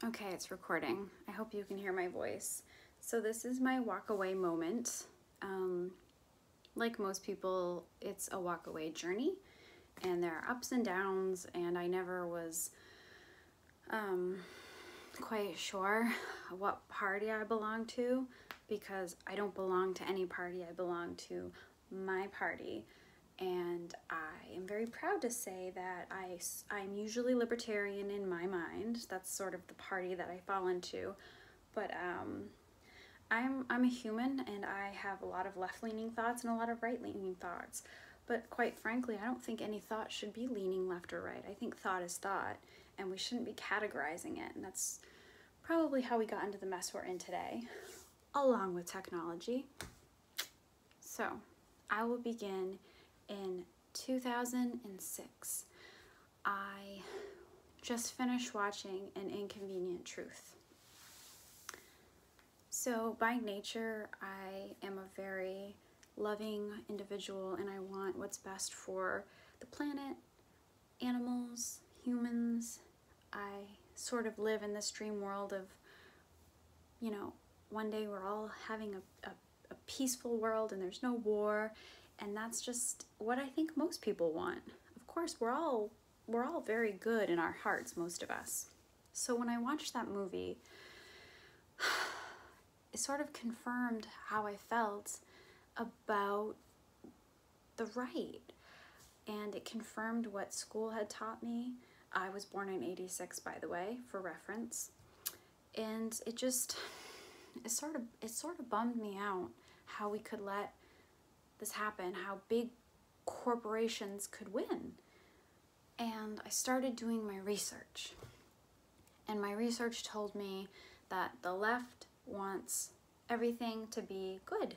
Okay, it's recording. I hope you can hear my voice. So this is my walk away moment. Like most people, it's a walk away journey, and there are ups and downs, and I never was quite sure what party I belong to, because I don't belong to any party. I belong to my party, and I am very proud to say that I'm usually libertarian in my mind. That's sort of the party that I fall into, but I'm a human, and I have a lot of left-leaning thoughts and a lot of right-leaning thoughts. But quite frankly, I don't think any thought should be leaning left or right. I think thought is thought, and we shouldn't be categorizing it. And that's probably how we got into the mess we're in today, along with technology. So I will begin in 2006. I just finished watching An Inconvenient Truth. So by nature, I am a very loving individual, and I want what's best for the planet, animals, humans. I sort of live in this dream world of, you know, one day we're all having a peaceful world and there's no war, and that's just what I think most people want. Of course, we're all very good in our hearts, most of us. So when I watched that movie, it sort of confirmed how I felt about the right, and it confirmed what school had taught me. I was born in '86, by the way, for reference, and it sort of bummed me out how we could let this happen, how big corporations could win. And I started doing my research, and my research told me that the left wants everything to be good,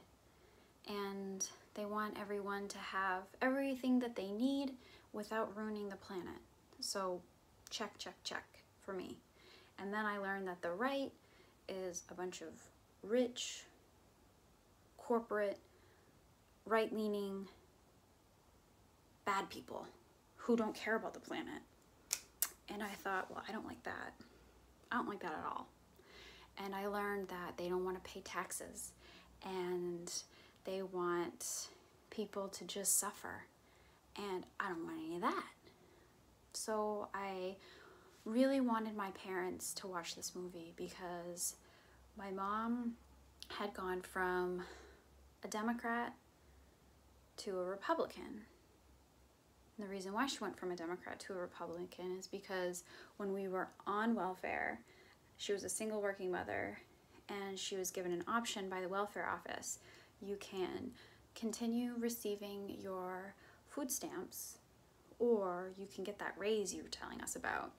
and they want everyone to have everything that they need without ruining the planet. So check, check, check for me. And then I learned that the right is a bunch of rich, corporate, right-leaning, bad people who don't care about the planet. And I thought, well, I don't like that. I don't like that at all. And I learned that they don't want to pay taxes, and they want people to just suffer. And I don't want any of that. So I really wanted my parents to watch this movie, because my mom had gone from a Democrat to a Republican. And the reason why she went from a Democrat to a Republican is because when we were on welfare, she was a single working mother, and she was given an option by the welfare office. You can continue receiving your food stamps, or you can get that raise you were telling us about.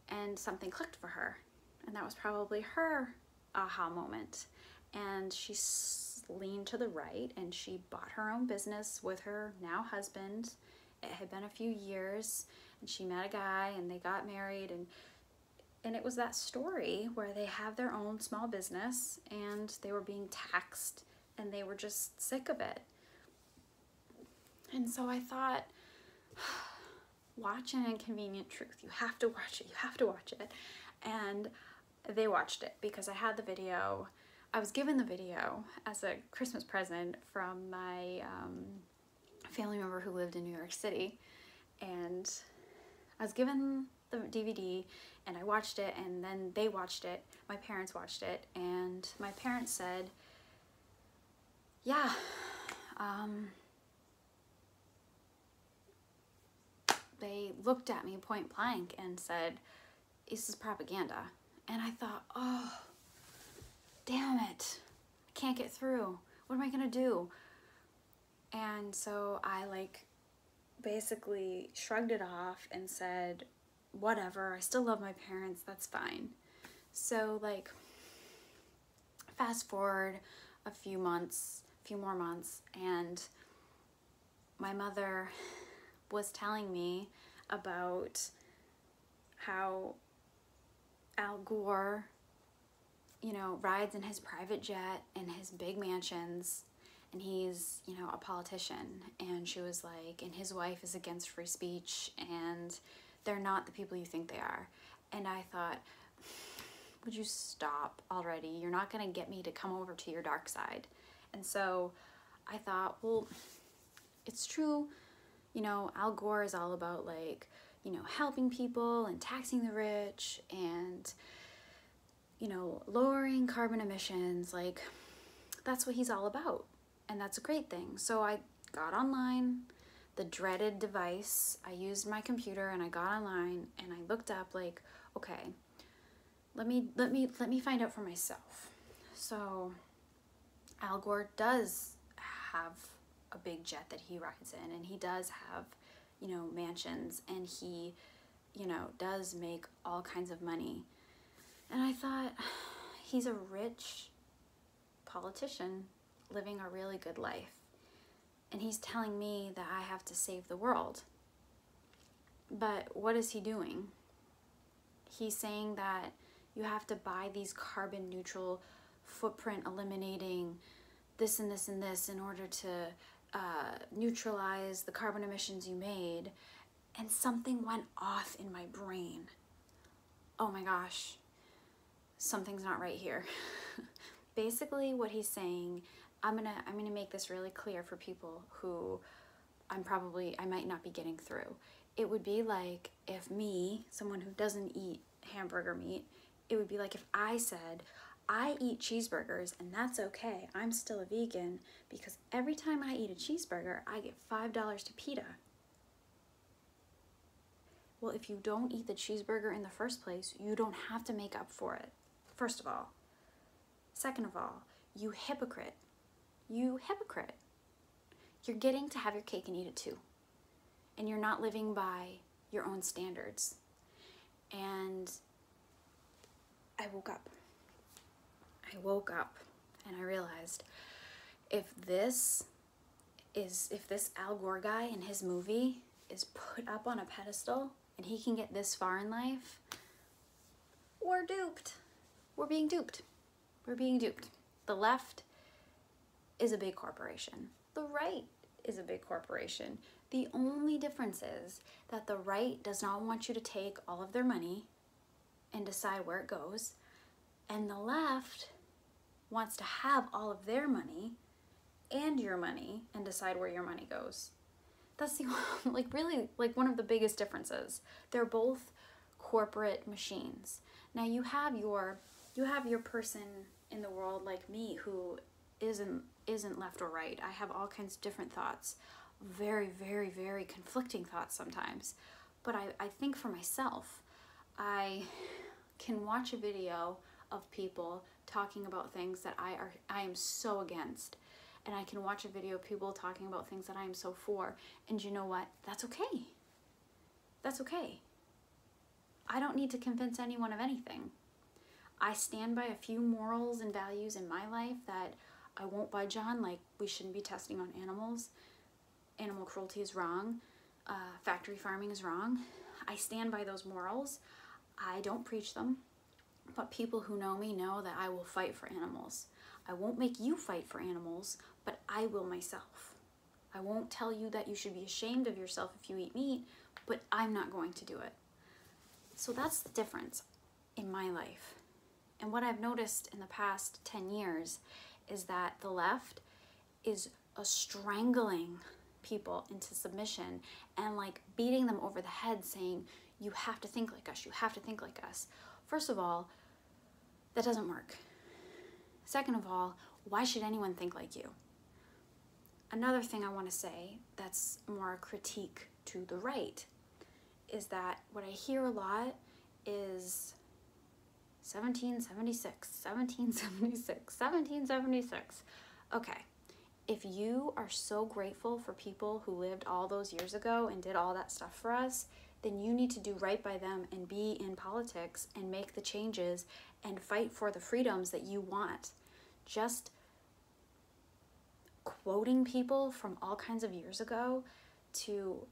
And something clicked for her, and that was probably her aha moment. And she leaned to the right, and she bought her own business with her now husband. It had been a few years, and she met a guy, and they got married, and it was that story where they have their own small business, and they were being taxed, and they were just sick of it. And so I thought, watch An Inconvenient Truth. You have to watch it. You have to watch it. And they watched it because I had the video. I was given the video as a Christmas present from my family member who lived in New York City. And I was given the DVD, and I watched it, and then they watched it. My parents watched it, and my parents said, yeah, they looked at me point blank and said, this is propaganda. And I thought, oh, damn it, I can't get through. What am I gonna do? And so I basically shrugged it off and said, whatever, I still love my parents, that's fine. So fast forward a few more months, and my mother was telling me about how Al Gore, you know, rides in his private jet and his big mansions, and he's, you know, a politician. And she was like, and his wife is against free speech, and they're not the people you think they are. And I thought, would you stop already? You're not going to get me to come over to your dark side. And so I thought, well, it's true, you know, Al Gore is all about like, you know, helping people and taxing the rich and, you know, lowering carbon emissions. Like, that's what he's all about. And that's a great thing. So I got online, the dreaded device. I used my computer and I got online and I looked up like, okay, let me find out for myself. So Al Gore does have a big jet that he rides in, and he does have, you know, mansions, and he, you know, does make all kinds of money. And I thought, he's a rich politician living a really good life. And he's telling me that I have to save the world. But what is he doing? He's saying that you have to buy these carbon neutral, footprint eliminating this and this and this in order to neutralize the carbon emissions you made. And something went off in my brain. Oh my gosh, something's not right here. Basically what he's saying, I'm gonna make this really clear for people who I might not be getting through. It would be like if me, someone who doesn't eat hamburger meat, it would be like if I said, I eat cheeseburgers and that's okay, I'm still a vegan because every time I eat a cheeseburger, I get $5 to PETA. Well, if you don't eat the cheeseburger in the first place, you don't have to make up for it, first of all. Second of all, you hypocrite. You hypocrite. You're getting to have your cake and eat it too. And you're not living by your own standards. And I woke up and I realized if this Al Gore guy in his movie is put up on a pedestal and he can get this far in life, we're duped. We're being duped. We're being duped. The left is a big corporation. The right is a big corporation. The only difference is that the right does not want you to take all of their money and decide where it goes, and the left wants to have all of their money and your money and decide where your money goes. That's the really one of the biggest differences. They're both corporate machines. Now you have your person in the world like me who isn't left or right. I have all kinds of different thoughts, very, very, very conflicting thoughts sometimes. But I think for myself, I can watch a video of people talking about things that I am so against. And I can watch a video of people talking about things that I am so for. And you know what? That's okay. That's okay. I don't need to convince anyone of anything. I stand by a few morals and values in my life that I won't budge on, like we shouldn't be testing on animals. Animal cruelty is wrong. Factory farming is wrong. I stand by those morals. I don't preach them, but people who know me know that I will fight for animals. I won't make you fight for animals, but I will myself. I won't tell you that you should be ashamed of yourself if you eat meat, but I'm not going to do it. So that's the difference in my life. And what I've noticed in the past 10 years is that the left is strangling people into submission and like beating them over the head saying, you have to think like us, you have to think like us. First of all, that doesn't work. Second of all, why should anyone think like you? Another thing I want to say that's more a critique to the right is that what I hear a lot is 1776, 1776, 1776. Okay, if you are so grateful for people who lived all those years ago and did all that stuff for us, then you need to do right by them and be in politics and make the changes and fight for the freedoms that you want. Just quoting people from all kinds of years ago to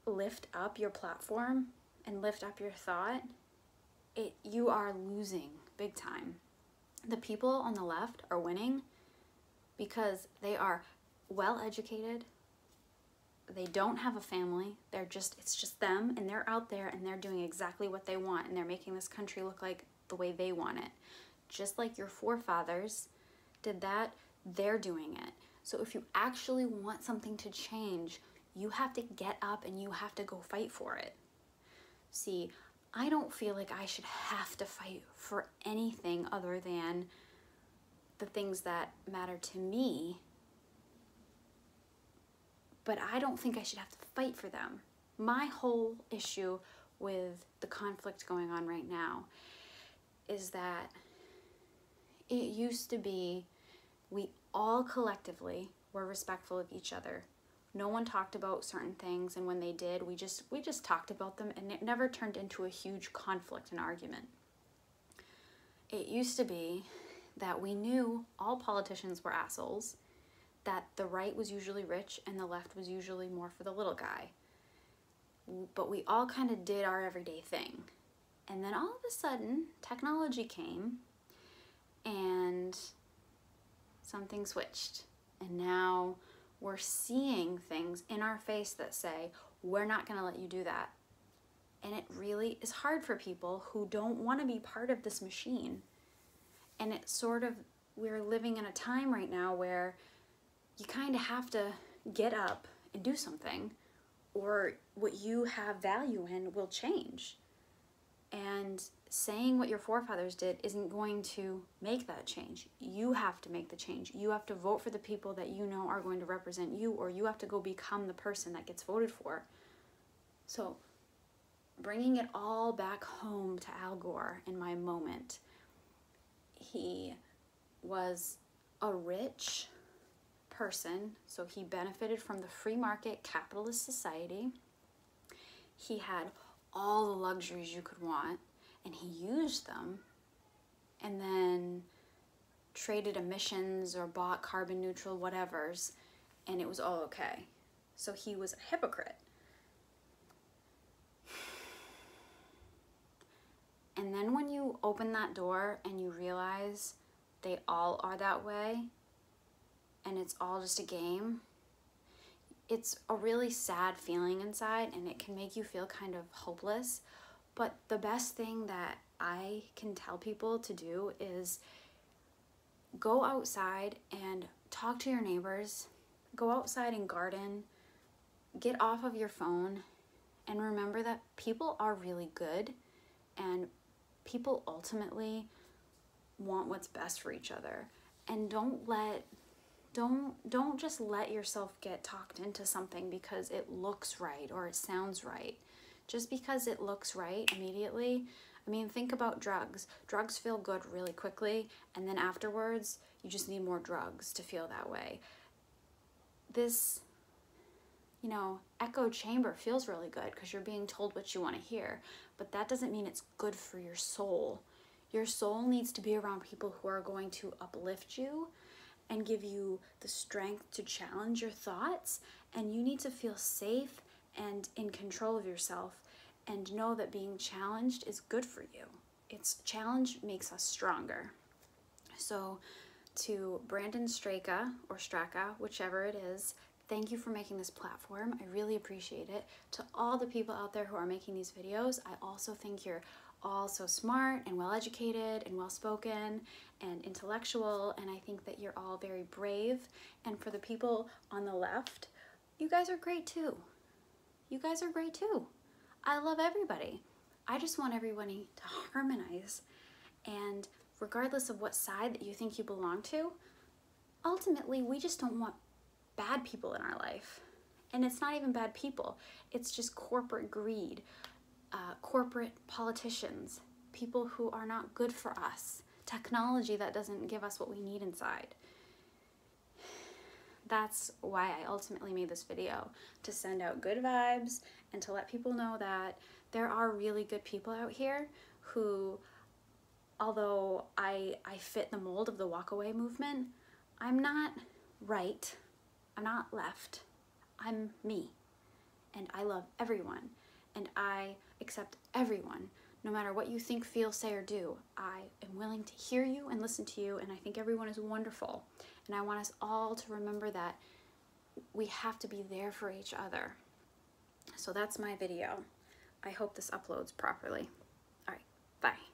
lift up your platform and lift up your thought, you are losing big time. The people on the left are winning because they are well educated, they don't have a family. It's just them, and they're out there and they're doing exactly what they want, and they're making this country look like the way they want it. Just like your forefathers did that, they're doing it. So if you actually want something to change, you have to get up and you have to go fight for it. See, I don't feel like I should have to fight for anything other than the things that matter to me, but I don't think I should have to fight for them. My whole issue with the conflict going on right now is that it used to be we all collectively were respectful of each other. No one talked about certain things, and when they did, we just talked about them, and it never turned into a huge conflict and argument. It used to be that we knew all politicians were assholes, that the right was usually rich and the left was usually more for the little guy. But we all kind of did our everyday thing. And then all of a sudden, technology came and something switched. And now we're seeing things in our face that say, we're not going to let you do that. And it really is hard for people who don't want to be part of this machine. And it's sort of, we're living in a time right now where you kind of have to get up and do something, or what you have value in will change. And saying what your forefathers did isn't going to make that change. You have to make the change. You have to vote for the people that you know are going to represent you, or you have to go become the person that gets voted for. So bringing it all back home to Al Gore in my moment, he was a rich person, so he benefited from the free market capitalist society. He had all the luxuries you could want, and he used them, and then traded emissions or bought carbon neutral whatevers, and it was all okay. So he was a hypocrite. And then when you open that door and you realize they all are that way, and it's all just a game, it's a really sad feeling inside, and it can make you feel kind of hopeless. But the best thing that I can tell people to do is go outside and talk to your neighbors, go outside and garden, get off of your phone, and remember that people are really good, and people ultimately want what's best for each other. And don't just let yourself get talked into something because it looks right or it sounds right. Just because it looks right immediately, I mean, think about drugs. Drugs feel good really quickly, and then afterwards, you just need more drugs to feel that way. This, echo chamber feels really good because you're being told what you want to hear, but that doesn't mean it's good for your soul. Your soul needs to be around people who are going to uplift you and give you the strength to challenge your thoughts, and you need to feel safe and in control of yourself and know that being challenged is good for you. Challenge makes us stronger. So to Brandon Straka, or Straka, whichever it is, thank you for making this platform. I really appreciate it. To all the people out there who are making these videos, I also think you're all so smart and well-educated and well-spoken and intellectual, and I think that you're all very brave. And for the people on the left, you guys are great too. You guys are great too. I love everybody. I just want everybody to harmonize, and regardless of what side that you think you belong to, ultimately we just don't want bad people in our life. And it's not even bad people, it's just corporate greed, corporate politicians, people who are not good for us, technology that doesn't give us what we need inside. That's why I ultimately made this video, to send out good vibes and to let people know that there are really good people out here who, although I fit the mold of the walkaway movement, I'm not right, I'm not left, I'm me. And I love everyone, and I accept everyone, no matter what you think, feel, say, or do. I am willing to hear you and listen to you, and I think everyone is wonderful. And I want us all to remember that we have to be there for each other. So that's my video. I hope this uploads properly. All right, bye.